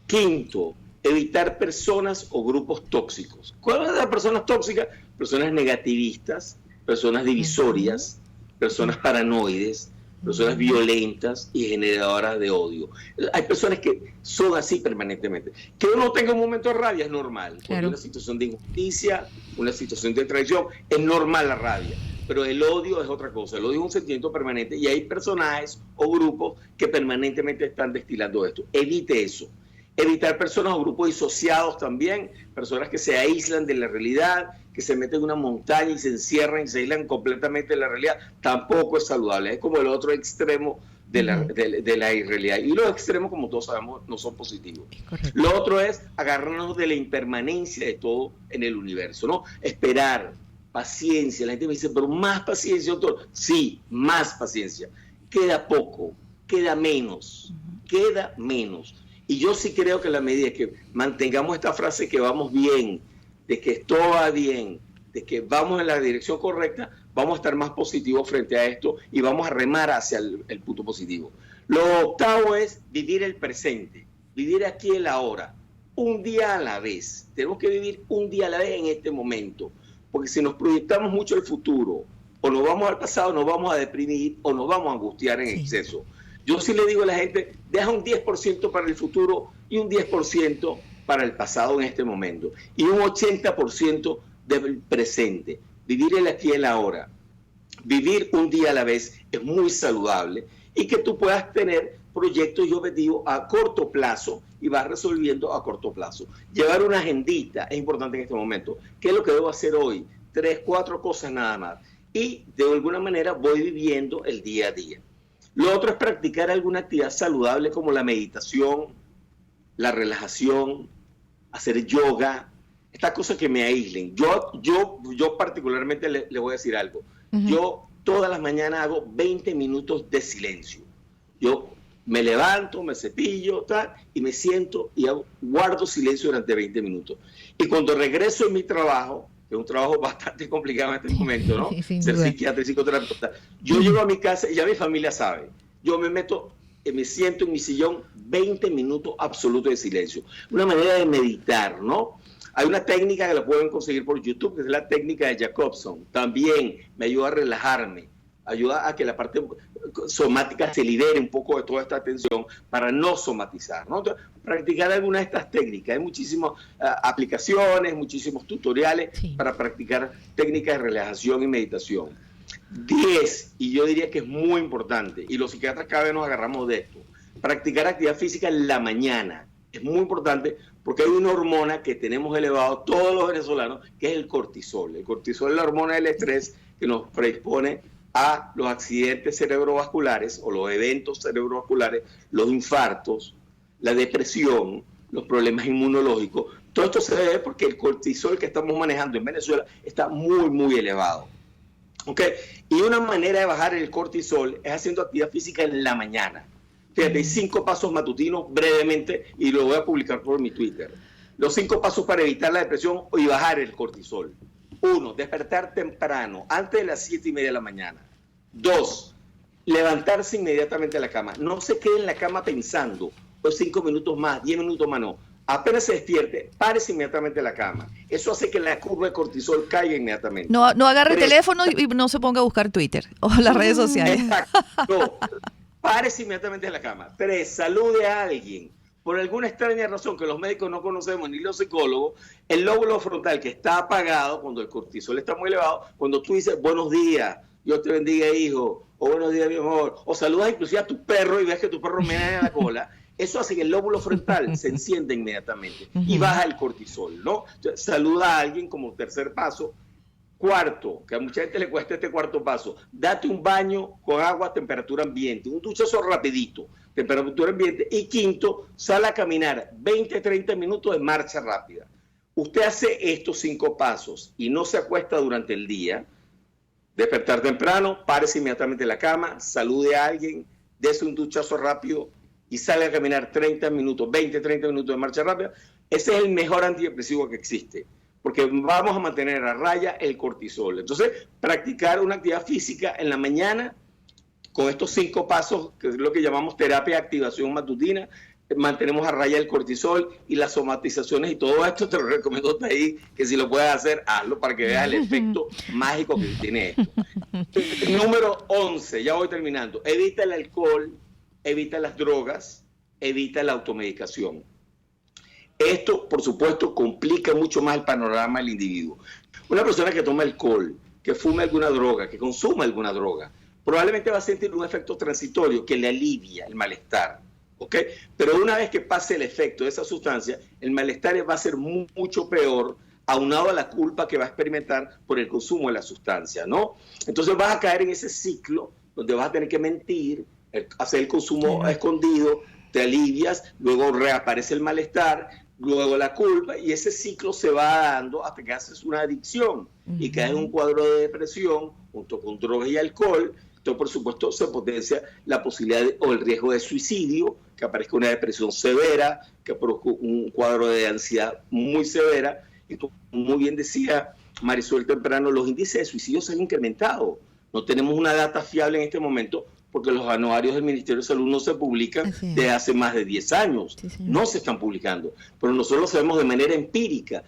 Quinto, evitar personas o grupos tóxicos. ¿Cuáles son las personas tóxicas? Personas negativistas, personas divisorias, personas paranoides, personas violentas y generadoras de odio. Hay personas que son así permanentemente. Que uno tenga un momento de rabia es normal. Claro. Una situación de injusticia, una situación de traición, es normal la rabia. Pero el odio es otra cosa. El odio es un sentimiento permanente y hay personajes o grupos que permanentemente están destilando esto. Evite eso. Evitar personas o grupos disociados también, personas que se aíslan de la realidad, que se meten en una montaña y se encierran y se aíslan completamente de la realidad, tampoco es saludable. Es como el otro extremo de la irrealidad. Y los extremos, como todos sabemos, no son positivos. Lo otro es agarrarnos de la impermanencia de todo en el universo, ¿no? Esperar, paciencia. La gente me dice, pero más paciencia, doctor. Sí, más paciencia. Queda poco, queda menos, queda menos. Y yo sí creo que a la medida que mantengamos esta frase que vamos bien, de que todo va bien, de que vamos en la dirección correcta, vamos a estar más positivos frente a esto y vamos a remar hacia el punto positivo. Lo octavo es vivir el presente, vivir aquí en la hora, un día a la vez. Tenemos que vivir un día a la vez en este momento, porque si nos proyectamos mucho al futuro, o nos vamos al pasado, nos vamos a deprimir o nos vamos a angustiar en exceso. Yo sí le digo a la gente, deja un 10% para el futuro y un 10% para el pasado en este momento. Y un 80% del presente. Vivir el aquí y el ahora. Vivir un día a la vez es muy saludable y que tú puedas tener proyectos y objetivos a corto plazo y vas resolviendo a corto plazo. Llevar una agendita es importante en este momento. ¿Qué es lo que debo hacer hoy? 3, 4 cosas nada más. Y de alguna manera voy viviendo el día a día. Lo otro es practicar alguna actividad saludable como la meditación, la relajación, hacer yoga, estas cosas que me aíslen. Yo particularmente le voy a decir algo. Yo todas las mañanas hago 20 minutos de silencio. Yo me levanto, me cepillo, y me siento y guardo silencio durante 20 minutos. Y cuando regreso en mi trabajo, que es un trabajo bastante complicado en este momento, ¿no? Ser psiquiatra y psicoterapeuta. Yo llego a mi casa y ya mi familia sabe. Yo me siento en mi sillón 20 minutos absolutos de silencio. Una manera de meditar, ¿no? Hay una técnica que la pueden conseguir por YouTube, que es la técnica de Jacobson. También me ayuda a relajarme, ayuda a que la parte somática se libere un poco de toda esta tensión para no somatizar, ¿no? Entonces, practicar alguna de estas técnicas. Hay muchísimas aplicaciones, muchísimos tutoriales para practicar técnicas de relajación y meditación. 10, y yo diría que es muy importante, y los psiquiatras cada vez nos agarramos de esto, practicar actividad física en la mañana. Es muy importante porque hay una hormona que tenemos elevado todos los venezolanos, que es el cortisol. El cortisol es la hormona del estrés que nos predispone a los accidentes cerebrovasculares o los eventos cerebrovasculares, los infartos, la depresión, los problemas inmunológicos. Todo esto se debe porque el cortisol que estamos manejando en Venezuela está muy, muy elevado. ¿Okay? Y una manera de bajar el cortisol es haciendo actividad física en la mañana. Fíjate, 5 pasos matutinos brevemente, y lo voy a publicar por mi Twitter. Los 5 pasos para evitar la depresión y bajar el cortisol. 1, despertar temprano, antes de las 7:30 de la mañana. 2, levantarse inmediatamente de la cama. No se quede en la cama pensando, pues 5 minutos más, 10 minutos más, no. Apenas se despierte, párese inmediatamente de la cama. Eso hace que la curva de cortisol caiga inmediatamente. No agarre el teléfono y no se ponga a buscar Twitter o las redes sociales. Exacto. No, párese inmediatamente de la cama. 3, salude a alguien. Por alguna extraña razón que los médicos no conocemos, ni los psicólogos, el lóbulo frontal que está apagado, cuando el cortisol está muy elevado, cuando tú dices buenos días, Dios te bendiga, hijo, o buenos días, mi amor, o saludas inclusive a tu perro y ves que tu perro mena en la cola, eso hace que el lóbulo frontal se encienda inmediatamente y baja el cortisol, ¿no? Entonces, saluda a alguien como tercer paso. 4, que a mucha gente le cuesta este cuarto paso, date un baño con agua a temperatura ambiente, un duchazo rapidito, temperatura ambiente. Y 5, sal a caminar 20-30 minutos de marcha rápida. Usted hace estos 5 pasos y no se acuesta durante el día, despertar temprano, párese inmediatamente de la cama, salude a alguien, dése un duchazo rápido y sale a caminar 30 minutos, 20-30 minutos de marcha rápida. Ese es el mejor antidepresivo que existe, porque vamos a mantener a raya el cortisol. Entonces, practicar una actividad física en la mañana con estos 5 pasos, que es lo que llamamos terapia de activación matutina, mantenemos a raya el cortisol y las somatizaciones y todo esto. Te lo recomiendo ahí, que si lo puedes hacer, hazlo para que veas el efecto mágico que tiene esto. Número 11, ya voy terminando. Evita el alcohol, evita las drogas, evita la automedicación. Esto, por supuesto, complica mucho más el panorama del individuo. Una persona que toma alcohol, que fume alguna droga, que consuma alguna droga, probablemente va a sentir un efecto transitorio que le alivia el malestar, ¿ok? Pero una vez que pase el efecto de esa sustancia, el malestar va a ser mucho peor, aunado a la culpa que va a experimentar por el consumo de la sustancia, ¿no? Entonces vas a caer en ese ciclo donde vas a tener que mentir, hacer el consumo escondido, te alivias, luego reaparece el malestar, luego la culpa, y ese ciclo se va dando hasta que haces una adicción y caes en un cuadro de depresión junto con drogas y alcohol. Entonces, por supuesto, se potencia la posibilidad o el riesgo de suicidio, que aparezca una depresión severa, que produzca un cuadro de ansiedad muy severa. Y como muy bien decía Marisol temprano, los índices de suicidio se han incrementado. No tenemos una data fiable en este momento, porque los anuarios del Ministerio de Salud no se publican desde hace más de 10 años. No se están publicando. Pero nosotros lo sabemos de manera empírica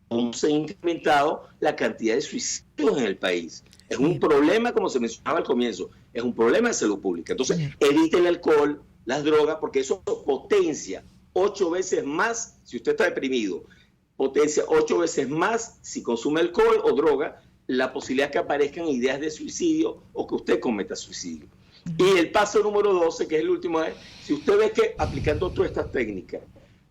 cómo se ha incrementado la cantidad de suicidios en el país. Es un problema, como se mencionaba al comienzo, es un problema de salud pública. Entonces, evite el alcohol, las drogas, porque eso potencia 8 veces más si usted está deprimido. Potencia 8 veces más si consume alcohol o droga la posibilidad que aparezcan ideas de suicidio o que usted cometa suicidio. Y el paso número 12, que es el último, es, si usted ve que aplicando todas estas técnicas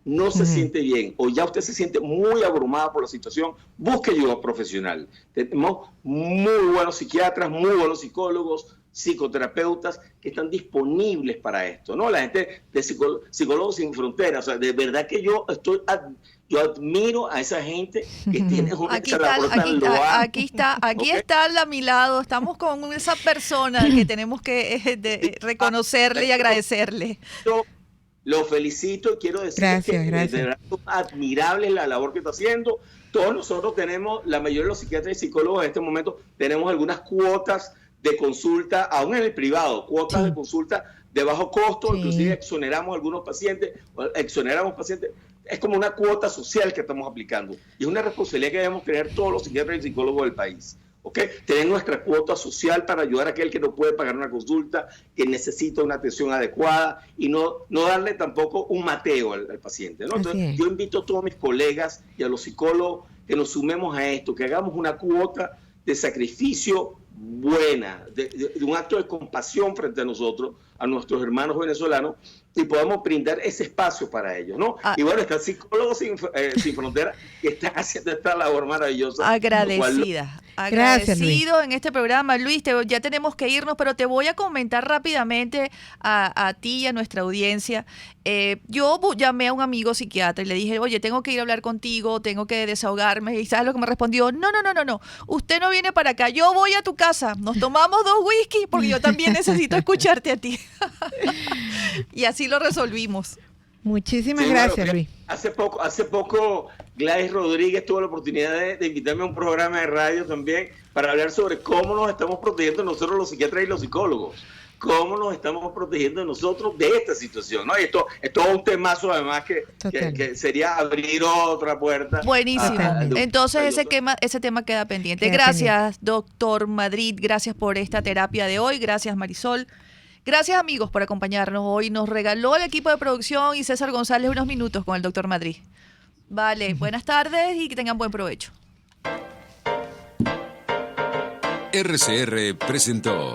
no se siente bien o ya usted se siente muy abrumada por la situación, busque ayuda profesional. Tenemos muy buenos psiquiatras, muy buenos psicólogos, psicoterapeutas que están disponibles para esto, ¿no? La gente de Psicólogos Sin Fronteras, o sea, de verdad que yo admiro a esa gente que tiene una aquí está a mi lado, estamos con esa persona que tenemos que reconocerle y agradecerle. Yo lo felicito y quiero decir que de verdad es admirable la labor que está haciendo. Todos nosotros tenemos, la mayoría de los psiquiatras y psicólogos en este momento, tenemos algunas cuotas de consulta, aún en el privado, cuotas de consulta de bajo costo, inclusive exoneramos pacientes. Es como una cuota social que estamos aplicando y es una responsabilidad que debemos tener todos los psiquiatras y psicólogos del país. ¿ok? Tener nuestra cuota social para ayudar a aquel que no puede pagar una consulta, que necesita una atención adecuada y no darle tampoco un mateo al paciente, ¿no? Entonces, yo invito a todos mis colegas y a los psicólogos que nos sumemos a esto, que hagamos una cuota de sacrificio buena, de un acto de compasión frente a nosotros, a nuestros hermanos venezolanos, y podamos brindar ese espacio para ellos, ¿no? Y bueno, está Psicólogos Sin Fronteras, que están haciendo esta labor maravillosa. Agradecido en este programa. Luis, ya tenemos que irnos, pero te voy a comentar rápidamente a ti y a nuestra audiencia. Yo llamé a un amigo psiquiatra y le dije, oye, tengo que ir a hablar contigo, tengo que desahogarme. Y ¿sabes lo que me respondió? No. Usted no viene para acá, yo voy a tu casa. Nos tomamos 2 whisky porque yo también necesito escucharte a ti. Y así lo resolvimos. Muchísimas gracias, Luis. Hace poco Gladys Rodríguez tuvo la oportunidad de invitarme a un programa de radio también para hablar sobre cómo nos estamos protegiendo nosotros los psiquiatras y los psicólogos. Cómo nos estamos protegiendo nosotros de esta situación, ¿no? Y esto es todo un temazo, además, que sería abrir otra puerta. Buenísimo. Entonces ese tema queda pendiente. Gracias, doctor Madrid. Gracias por esta terapia de hoy. Gracias, Marisol. Gracias, amigos, por acompañarnos hoy. Nos regaló el equipo de producción y César González unos minutos con el doctor Madrid. Vale, buenas tardes y que tengan buen provecho. RCR presentó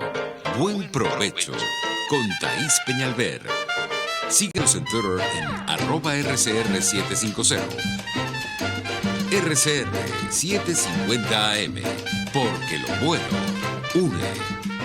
Buen Provecho con Thaís Peñalver. Síguenos en Twitter en @RCR750. RCR 750 AM, porque lo bueno une.